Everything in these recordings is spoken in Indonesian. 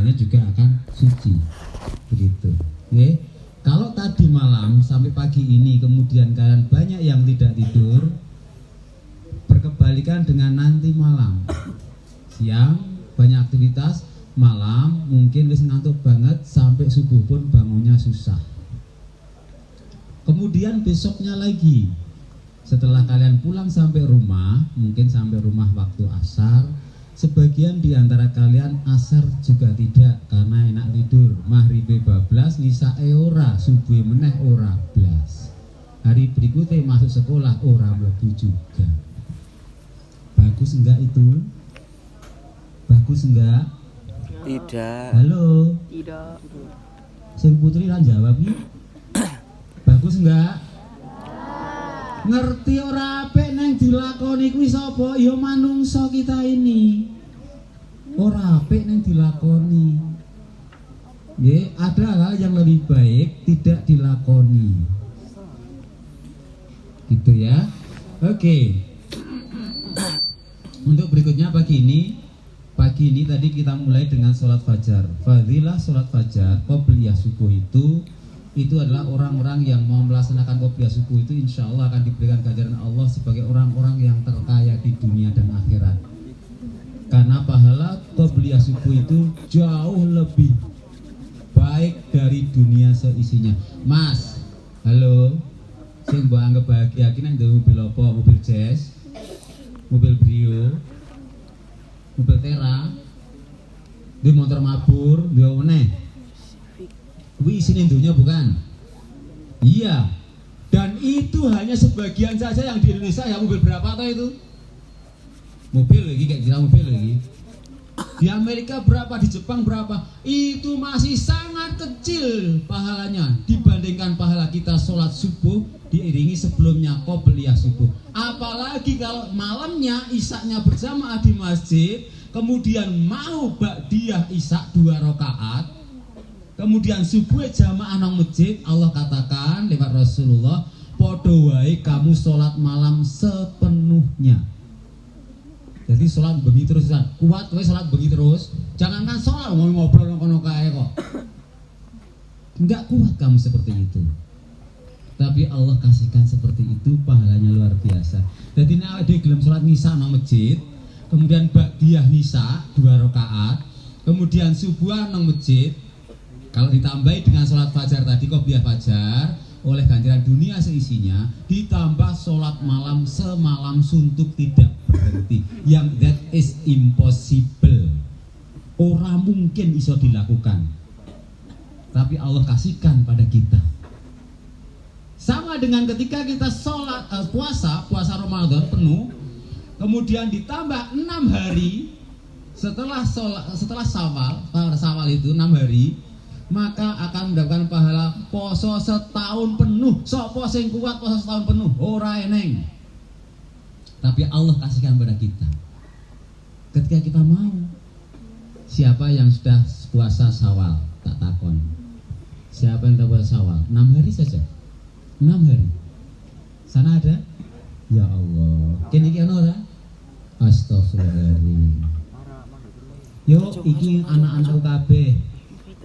tidurnya juga akan suci. Begitu. Oke. Kalau tadi malam sampai pagi ini kemudian kalian banyak yang tidak tidur, berkebalikan dengan nanti malam. Siang banyak aktivitas, malam mungkin wis ngantuk banget sampai subuh pun bangunnya susah. Kemudian besoknya lagi, setelah kalian pulang sampai rumah, mungkin sampai rumah waktu asar, sebagian di antara kalian asar juga tidak karena enak tidur. Maghrib bablas, nisa ora, subuh meneh ora blas. Hari berikutnya masuk sekolah ora mlebu juga. Bagus enggak itu? Bagus enggak? Tidak. Halo. Tidak. Sing putri lan jawab iki. Bagus enggak? Ngerti ora apik neng dilakoni kuwi sapa? Ya manungsa kita ini. Ora apik neng dilakoni. Nggih, ada hal yang lebih baik tidak dilakoni. Gitu ya. Oke. Untuk berikutnya pagi ini tadi kita mulai dengan sholat fajar. Fadilah sholat fajar qobliyah subuh itu adalah orang-orang yang mau melaksanakan qobliyah subuh itu insya Allah akan diberikan ganjaran Allah sebagai orang-orang yang terkaya di dunia dan akhirat. Karena pahala qobliyah subuh itu jauh lebih baik dari dunia seisinya. Mas, halo, sing mbok anggap bahagia ki nang mobil apa? Mobil Jazz, mobil Brio, mobil Tera, di motor mabur, di meneh. Kuwi isine dunia bukan? Iya. Dan itu hanya sebagian saja yang di Indonesia. Ya mobil berapa toh itu? Mobil lagi kayak kira mobil lagi. Di Amerika berapa, di Jepang berapa? Itu masih sangat kecil pahalanya dibandingkan pahala kita sholat subuh diiringi sebelumnya qobliyah subuh. Apalagi kalau malamnya isaknya berjamaah di masjid, kemudian mau ba'diyah isak 2 rakaat, kemudian subuh jamaah nang masjid, Allah katakan lewat Rasulullah, podo wae kamu sholat malam sepenuhnya. Jadi sholat bengi terus kan, kuat kowe sholat bengi terus. Jangankan sholat mau ngobrol kono kae kok. Enggak kuat kamu seperti itu. Tapi Allah kasihkan seperti itu, pahalanya luar biasa. Jadi nek awake gelem sholat nisa nang masjid, kemudian ba'diyah nisa 2 rakaat, kemudian subuh nang masjid, kalau ditambahi dengan sholat fajar tadi qobliyah fajar oleh ganjaran dunia seisinya, ditambah sholat malam semalam suntuk tidak berhenti, yang that is impossible, ora mungkin iso dilakukan, tapi Allah kasihkan pada kita. Sama dengan ketika kita sholat puasa Ramadan penuh, kemudian ditambah 6 hari setelah Syawal itu 6 hari, maka akan mendapatkan pahala poso setahun penuh. Sopo sing kuat poso setahun penuh? Ora eneng. Tapi Allah kasihkan pada kita. Ketika kita mau. Siapa yang sudah puasa Syawal? Tak takon. Siapa yang sudah puasa Syawal? 6 hari saja. 6 hari. Sana ada? Ya Allah. Kene iki ana ora? Astagfirullahaladzim. Yo iki anak-anakku kabeh.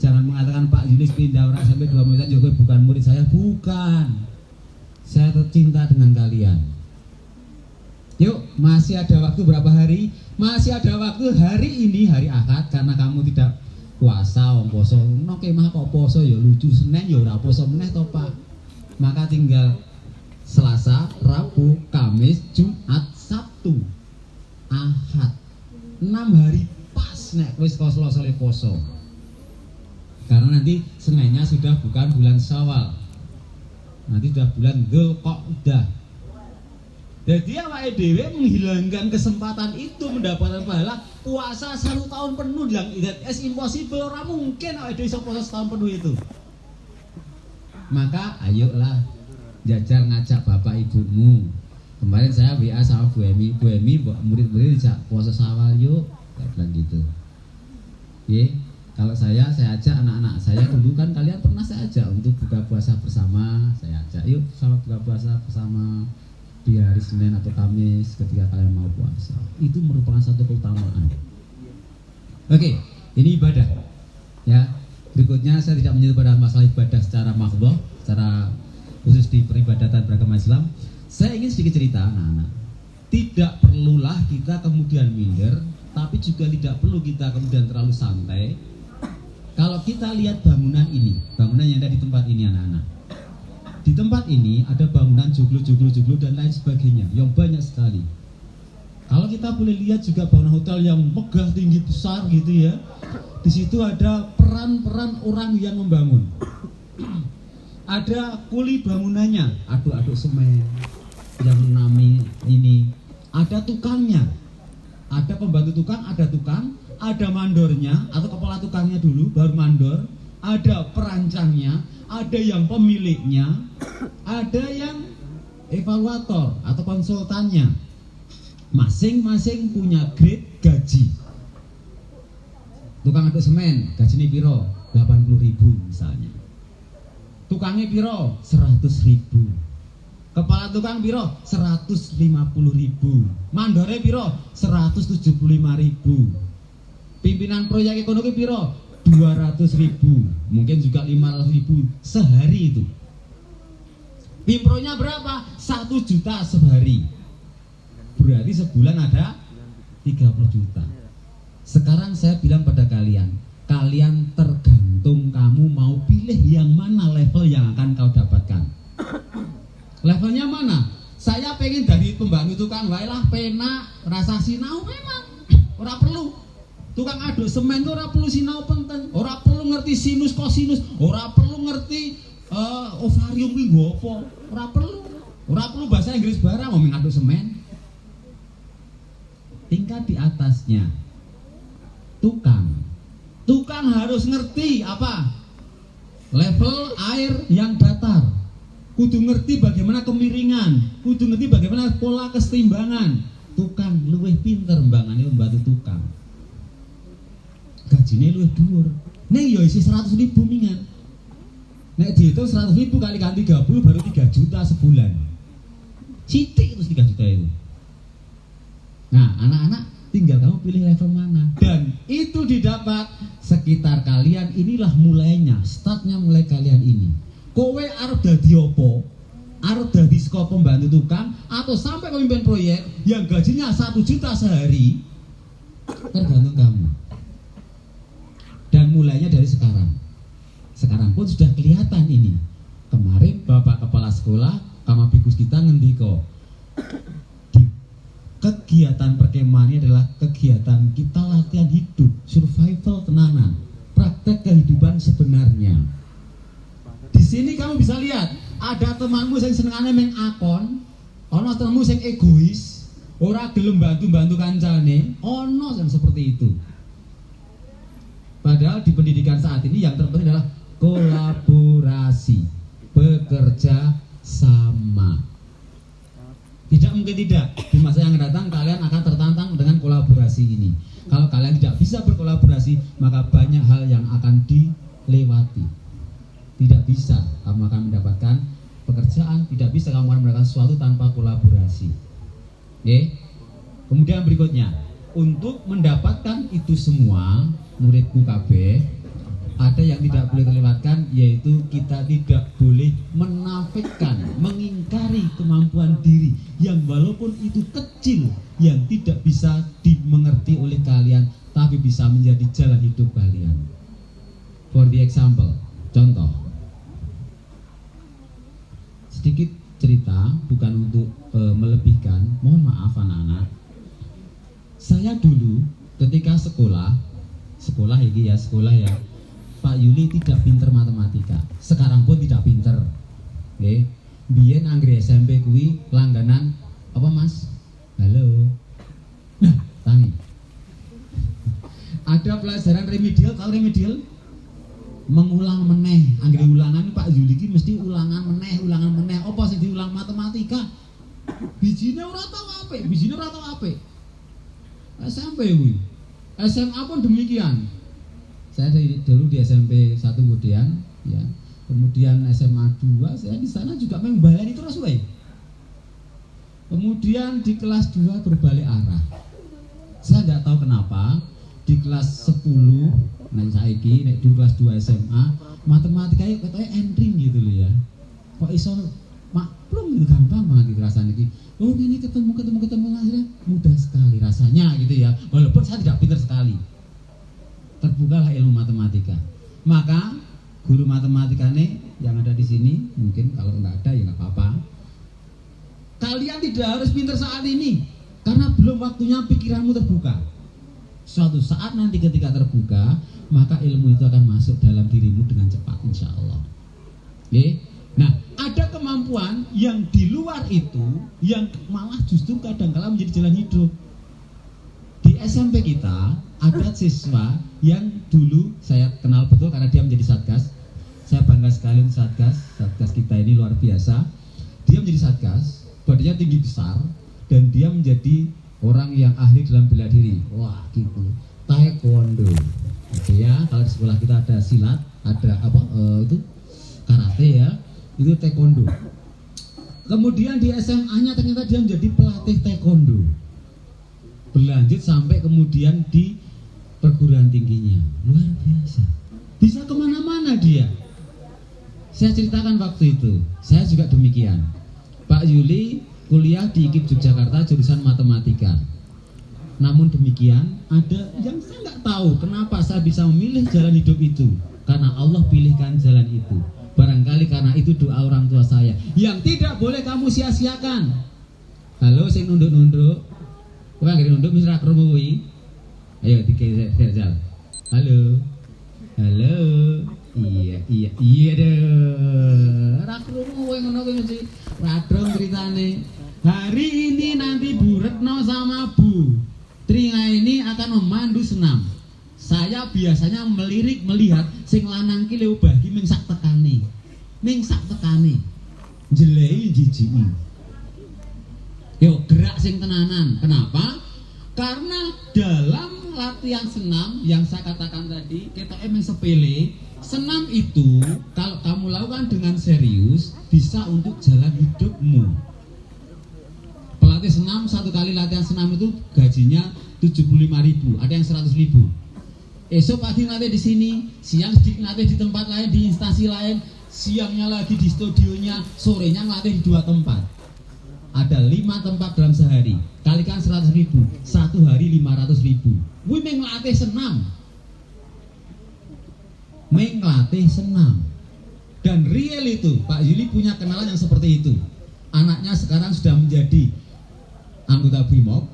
Jangan mengatakan Pak Yunis pindah orang sampai 2 menit juga bukan murid saya, bukan. Saya tercinta dengan kalian. Yuk, masih ada waktu berapa hari? Masih ada waktu hari ini, hari Ahad, karena kamu tidak puasa, wong poso. No kemah kok poso ya lucu, Senin ya ora poso meneh to, Pak. Maka tinggal Selasa, Rabu, Kamis, Jumat, Sabtu, Ahad. 6 hari pas nek wis selesai poso. Karena nanti Seninnya sudah bukan bulan Syawal, nanti sudah bulan Dzulqa'dah. Jadi awake dhewe menghilangkan kesempatan itu mendapatkan pahala puasa 1 tahun penuh yang is impossible, ora mungkin awake dhewe iso puasa setahun penuh itu. Maka ayolah jajal ngajak bapak ibumu. Kemarin saya WA sama Bu Emi, murid-murid dijak puasa Syawal yuk, kayak bilang gitu. Oke. Kalau saya ajak anak-anak saya dulu kan, kalian pernah saya ajak untuk buka puasa bersama, saya ajak yuk sama buka puasa bersama di hari Senin atau Kamis ketika kalian mau puasa. Itu merupakan satu keutamaan. Oke, ini ibadah. Ya, berikutnya saya tidak menyentuh pada masalah ibadah secara mahdhah, secara khusus di peribadatan beragama Islam. Saya ingin sedikit cerita anak-anak. Tidak perlulah kita kemudian minder, tapi juga tidak perlu kita kemudian terlalu santai. Kalau kita lihat bangunan ini, bangunan yang ada di tempat ini anak-anak. Di tempat ini ada bangunan joglo dan lain sebagainya yang banyak sekali. Kalau kita boleh lihat juga bangunan hotel yang megah tinggi besar gitu ya. Di situ ada peran-peran orang yang membangun. Ada kuli bangunannya, aduk-aduk semen yang menami ini. Ada tukangnya, ada pembantu tukang, ada mandornya atau kepala tukangnya dulu, baru mandor. Ada perancangnya, ada yang pemiliknya, ada yang evaluator atau konsultannya. Masing-masing punya grade gaji. Tukang aduk semen, gajinya piro? 80.000 misalnya. Tukangnya piro? 100.000. Kepala tukang piro? 150.000. Mandore piro? 175.000. Pimpinan proyek ekonomi piro? 200.000. Mungkin juga 500.000 sehari itu. Pimpronya berapa? 1 juta sehari. Berarti sebulan ada 30 juta. Sekarang saya bilang pada kalian, kalian tergantung kamu mau pilih yang mana level yang akan kau dapatkan. Levelnya mana? Saya pengen dari pembantu tukang wae lah, penak, rasa sinau memang. Ora perlu. Tukang aduk semen itu ora perlu sinau penting, ora perlu ngerti sinus kosinus, ora perlu ngerti ovarium kuwi nggo apa, ora perlu. Ora perlu bahasa Inggris barang mau ngaduk semen. Tingkat di atasnya tukang harus ngerti apa? Level air yang datar. Kudu ngerti bagaimana kemiringan, kudu ngerti bagaimana pola kesetimbangan. Tukang luwih pinter mbangane membantu tukang. Gajine luwih dhuwur. Ning ya isi 100.000 mingan. Nek dihitung 100.000 kali 30 baru 3 juta sebulan. Sithik terus 3 juta itu. Nah, anak-anak tinggal kamu pilih level mana. Dan itu didapat sekitar kalian, inilah mulainya, startnya mulai kalian ini. Kowe arep dadi opo? Arep dadi saka pembantu tukang atau sampai pemimpin proyek yang gajinya 1 juta sehari? Tergantung kamu. Dan mulainya dari sekarang. Sekarang pun sudah kelihatan ini. Kemarin Bapak Kepala Sekolah Kamabikus kita ngendiko, kegiatan perkemahan ini adalah kegiatan kita latihan hidup, survival tenanan, praktek kehidupan sebenarnya. Di sini kamu bisa lihat, ada temanmu yang senengane main akon, ono temanmu yang egois, ora gelem bantu kancane, ono yang seperti itu. Padahal di pendidikan saat ini yang terpenting adalah kolaborasi, bekerja sama. Tidak mungkin tidak, di masa yang datang kalian akan tertantang dengan kolaborasi ini. Kalau kalian tidak bisa berkolaborasi, maka banyak hal yang akan dilewati. Tidak bisa kamu akan mendapatkan pekerjaan, tidak bisa kamu akan mendapatkan sesuatu tanpa kolaborasi. Oke? Kemudian berikutnya, untuk mendapatkan itu semua, muridku KB, ada yang tidak boleh terlewatkan, yaitu kita tidak boleh menafikan, mengingkari kemampuan diri yang walaupun itu kecil, yang tidak bisa dimengerti oleh kalian, tapi bisa menjadi jalan hidup kalian. For the example, contoh, sedikit cerita, bukan untuk melebihkan, mohon maaf anak-anak. Saya dulu ketika sekolah ini ya, sekolah ya, Pak Yuli tidak pinter matematika. Sekarang pun tidak pinter. Oke. Biyen anggere SMP kuwi langganan apa Mas? Halo. Nah, tangi. Ada pelajaran remedial, tahu remedial? Mengulang meneh. Anggere ulangan Pak Yuli ki mesti ulangan meneh. Apa sing diulang matematika? Bijine ora tau apik, SMP kuwi. SMA pun demikian. Saya dulu di SMP 1 kemudian, ya, kemudian SMA 2 saya di sana juga membaleni terus we. Kemudian di kelas 2 berbalik arah. Saya nggak tahu kenapa di kelas 10 Nek saiki nek dulu kelas 2 SMA, matematika itu katanya entering gitu loh ya. Kok iso maklum gitu, gampang banget gitu rasanya iki. Oh ini ketemu akhirnya mudah sekali rasanya gitu ya. Walaupun saya tidak pintar sekali. Terbukalah ilmu matematika. Maka guru matematika nih yang ada di sini, mungkin kalau nggak ada ya nggak apa-apa. Kalian tidak harus pintar saat ini, karena belum waktunya pikiranmu terbuka. Suatu saat nanti ketika terbuka, maka ilmu itu akan masuk dalam dirimu dengan cepat, insya Allah. Oke? Nah, ada kemampuan yang di luar itu, yang malah justru kadang-kala menjadi jalan hidup. Di SMP kita ada siswa yang dulu saya kenal betul karena dia menjadi satgas. Saya bangga sekali untuk satgas kita ini luar biasa. Dia menjadi satgas, badannya tinggi besar, dan dia menjadi orang yang ahli dalam bela diri. Wah, gitu. Taekwondo. Oke ya, kalau di sekolah kita ada silat, ada itu karate ya, itu taekwondo. Kemudian di SMA-nya ternyata dia menjadi pelatih taekwondo. Berlanjut sampai kemudian di perguruan tingginya. Luar biasa. Bisa kemana-mana dia. Saya ceritakan waktu itu, saya juga demikian. Pak Yuli kuliah di IKIP Yogyakarta jurusan matematika. Namun demikian, ada yang saya nggak tahu kenapa saya bisa memilih jalan hidup itu. Karena Allah pilihkan jalan itu. Barangkali karena itu doa orang tua saya yang tidak boleh kamu sia-siakan. Halo, sing nunduk-nunduk. Wah, nggak nunduk misra krungu kuwi. Ayo dikejar. Halo. Halo. Iya deh. Ra krungu kowe ngono kuwi mesti radong ceritane. Hari ini nanti Bu Retno sama Bu Tringa ini akan memandu senam. Saya biasanya melihat sing lanang ki lho bagi ming sak tekane. Jelei jijiki. Yo gerak sing tenanan. Kenapa? Karena dalam latihan senam yang saya katakan tadi, kita emang sepele. Senam itu kalau kamu lakukan dengan serius bisa untuk jalan hidupmu. Pelatih senam satu kali latihan senam itu gajinya 75.000, ada yang 100.000. Esok pagi ngelatih di sini, siang ngelatih di tempat lain, di instansi lain, siangnya lagi di studionya, sorenya ngelatih di 2 tempat. Ada 5 tempat dalam sehari. Kalikan 100.000, satu hari 500.000. Wih ngelatih senam. Ngelatih senam. Dan real itu, Pak Yuli punya kenalan yang seperti itu. Anaknya sekarang sudah menjadi anggota BRIMOB.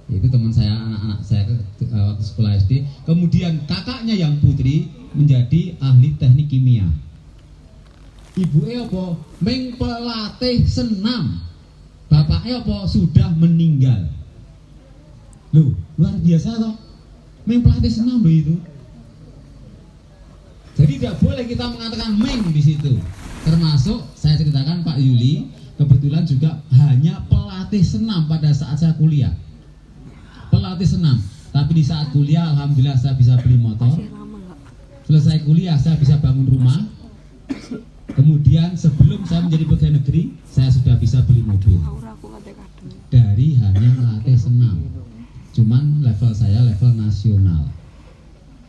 Itu teman saya, anak-anak saya waktu sekolah SD. Kemudian kakaknya yang putri menjadi ahli teknik kimia. Ibunya apa? Pelatih senam. Bapaknya apa? Sudah meninggal. Loh, luar biasa toh. Pelatih senam loh itu. Jadi tidak boleh kita mengatakan di situ. Termasuk saya ceritakan Pak Yuli kebetulan juga hanya pelatih senam pada saat saya kuliah. Pelatih senam. Tapi di saat kuliah alhamdulillah saya bisa beli motor. Selesai kuliah saya bisa bangun rumah. Kemudian sebelum saya menjadi pegawai negeri, saya sudah bisa beli mobil. Dari hanya melatih senam. Cuman level saya level nasional.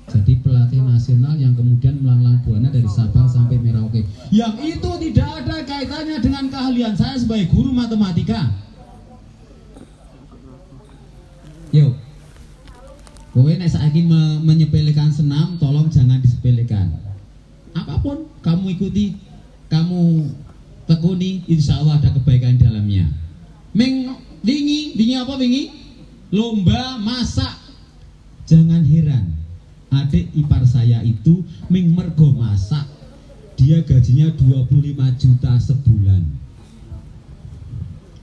Jadi pelatih nasional yang kemudian melanglang buana dari Sabang sampai Merauke. Yang itu tidak ada kaitannya dengan keahlian saya sebagai guru matematika. Yuk, kowe nek saiki menyepelekan senam, tolong jangan disepelekan. Apapun kamu ikuti, kamu tekuni, insya Allah ada kebaikan di dalamnya. Wingi apa wingi? Lomba masak. Jangan heran. Adik ipar saya itu mergo masak, dia gajinya 25 juta sebulan.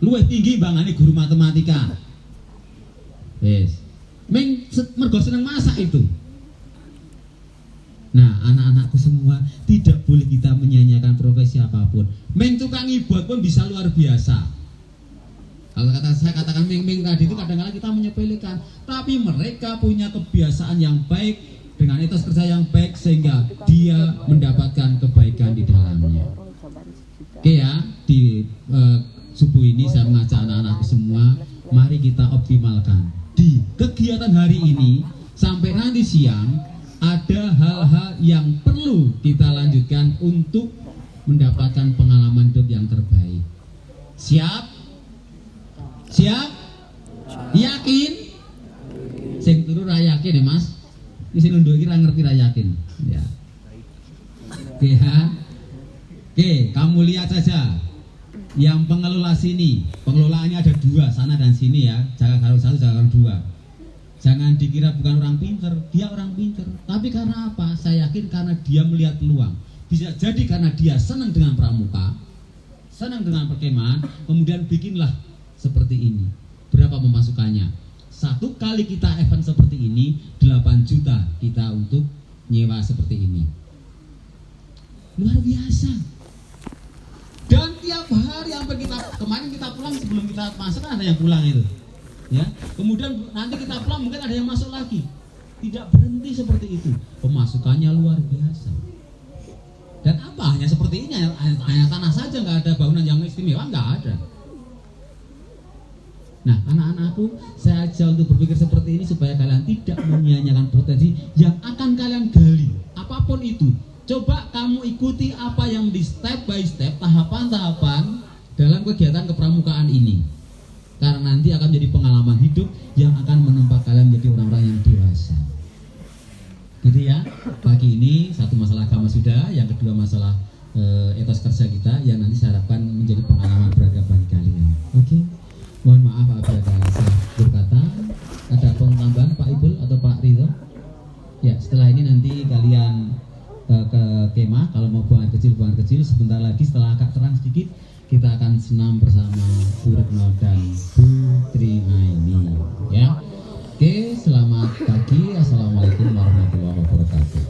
Luwih tinggi bangane guru matematika. Yes. Mergo seneng masak itu. Nah, anak-anakku semua, tidak boleh kita menyanyiakan profesi apapun. Tukang ibot pun bisa luar biasa. Kalau saya katakan tadi itu kadang-kadang kita menyepelekan, tapi mereka punya kebiasaan yang baik dengan etos kerja yang baik sehingga dia mendapatkan kebaikan di dalamnya. Oke ya, di subuh ini saya mengajak anak-anakku semua, mari kita optimalkan di kegiatan hari ini sampai nanti siang. hal-hal yang perlu kita lanjutkan untuk mendapatkan pengalaman hidup yang terbaik. Siap? Siap? Yakin? Sing turu ra yakin ya Mas. Iki sing nunduk iki ra ngerti ra yakin. Ya. Oke ya. Oke, kamu lihat saja. Yang pengelola sini, pengelolaannya ada dua, sana dan sini ya. Jangan kalau satu, jangan dua. Jangan dikira bukan orang pinter, dia orang pinter. Tapi karena apa? Saya yakin karena dia melihat peluang. Bisa jadi karena dia senang dengan pramuka, senang dengan perkemahan, kemudian bikinlah seperti ini. Berapa pemasukannya? Satu kali kita event seperti ini 8 juta kita untuk nyewa seperti ini. Luar biasa. Dan tiap hari sampai kita kemarin kita pulang sebelum kita masuk kan ada yang pulang itu. Ya. Kemudian nanti kita pulang mungkin ada yang masuk lagi. Tidak berhenti seperti itu. Pemasukannya luar biasa. Dan apa hanya seperti ini, hanya tanah saja, nggak ada bangunan yang istimewa, nggak ada. Nah, anak-anakku, saya ajak untuk berpikir seperti ini supaya kalian tidak menyia-nyiakan potensi yang akan kalian gali. Apapun itu, coba kamu ikuti apa yang di step by step, tahapan-tahapan dalam kegiatan kepramukaan ini. Karena nanti akan menjadi pengalaman hidup yang akan menempa kalian menjadi orang-orang yang dewasa. Gitu ya. Pagi ini satu masalah agama sudah, yang kedua masalah etos kerja kita yang nanti saya harapkan menjadi pengalaman berharga bagi kalian. Oke. Mohon maaf apabila ada salah berkata. Ada tambahan Pak Ibul atau Pak Ridho? Ya, setelah ini nanti kalian ke kemah. Kalau mau buang air kecil. Sebentar lagi setelah agak terang sedikit kita akan senam bersama Bu Retno dan Bu Trimaini. Ya. Oke, selamat pagi. Assalamualaikum warahmatullahi wabarakatuh.